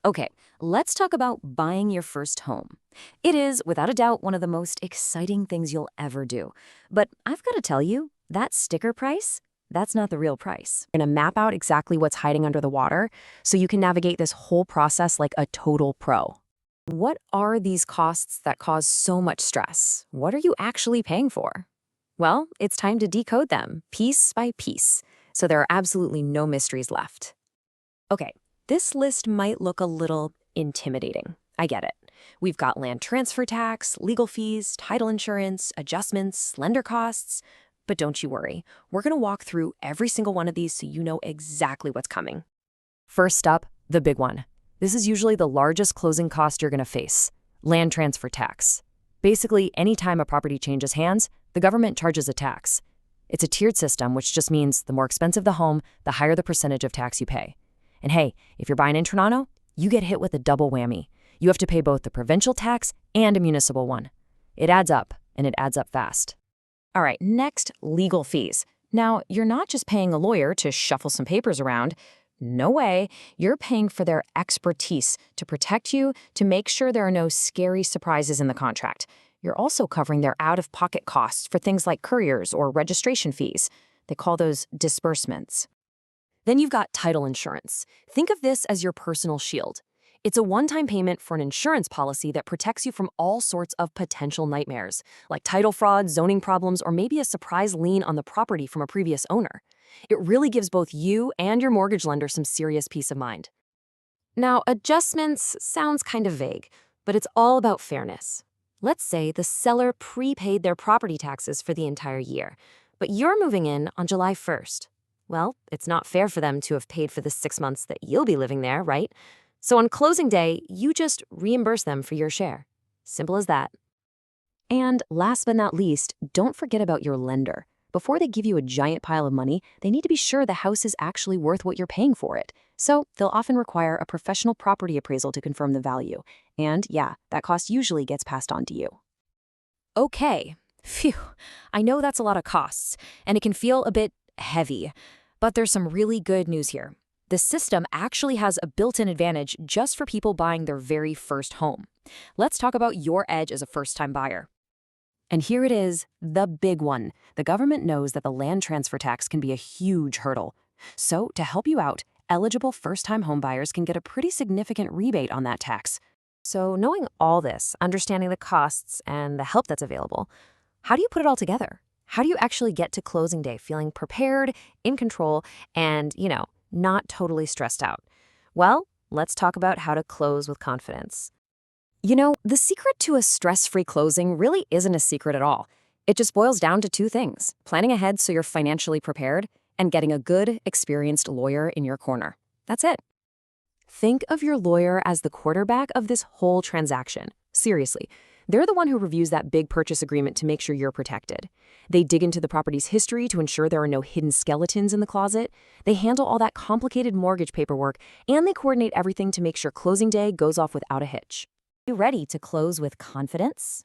Okay, let's talk about buying your first home. It is, without a doubt, one of the most exciting things you'll ever do. But I've got to tell you, that sticker price, that's not the real price. We're going to map out exactly what's hiding under the water so you can navigate this whole process like a total pro. What are these costs that cause so much stress? What are you actually paying for? Well, it's time to decode them, piece by piece, so there are absolutely no mysteries left. Okay, this list might look a little intimidating. I get it. We've got land transfer tax, legal fees, title insurance, adjustments, lender costs. But don't you worry, we're going to walk through every single one of these so you know exactly what's coming. First up, the big one. This is usually the largest closing cost you're going to face: land transfer tax. Basically, anytime a property changes hands, the government charges a tax. It's a tiered system, which just means the more expensive the home, the higher the percentage of tax you pay. And hey, if you're buying in Toronto, you get hit with a double whammy. You have to pay both the provincial tax and a municipal one. It adds up, and it adds up fast. All right, next, legal fees. Now, you're not just paying a lawyer to shuffle some papers around. No way. You're paying for their expertise to protect you, to make sure there are no scary surprises in the contract. You're also covering their out-of-pocket costs for things like couriers or registration fees. They call those disbursements. Then you've got title insurance. Think of this as your personal shield. It's a one-time payment for an insurance policy that protects you from all sorts of potential nightmares, like title fraud, zoning problems, or maybe a surprise lien on the property from a previous owner. It really gives both you and your mortgage lender some serious peace of mind. Now, adjustments sounds kind of vague, but it's all about fairness. Let's say the seller prepaid their property taxes for the entire year, but you're moving in on July 1st. Well, it's not fair for them to have paid for the 6 months that you'll be living there, right? So on closing day, you just reimburse them for your share. Simple as that. And last but not least, don't forget about your lender. Before they give you a giant pile of money, they need to be sure the house is actually worth what you're paying for it. So they'll often require a professional property appraisal to confirm the value. And yeah, that cost usually gets passed on to you. Okay, phew, I know that's a lot of costs, and it can feel a bit heavy. But there's some really good news here. The system actually has a built-in advantage just for people buying their very first home. Let's talk about your edge as a first-time buyer. And here it is, the big one. The government knows that the land transfer tax can be a huge hurdle. So to help you out, eligible first-time homebuyers can get a pretty significant rebate on that tax. So knowing all this, understanding the costs and the help that's available, how do you put it all together? How do you actually get to closing day feeling prepared, in control, and, not totally stressed out? Well, let's talk about how to close with confidence. The secret to a stress-free closing really isn't a secret at all. It just boils down to two things: planning ahead so you're financially prepared, and getting a good, experienced lawyer in your corner. That's it. Think of your lawyer as the quarterback of this whole transaction. Seriously. They're the one who reviews that big purchase agreement to make sure you're protected. They dig into the property's history to ensure there are no hidden skeletons in the closet. They handle all that complicated mortgage paperwork, and they coordinate everything to make sure closing day goes off without a hitch. Are you ready to close with confidence?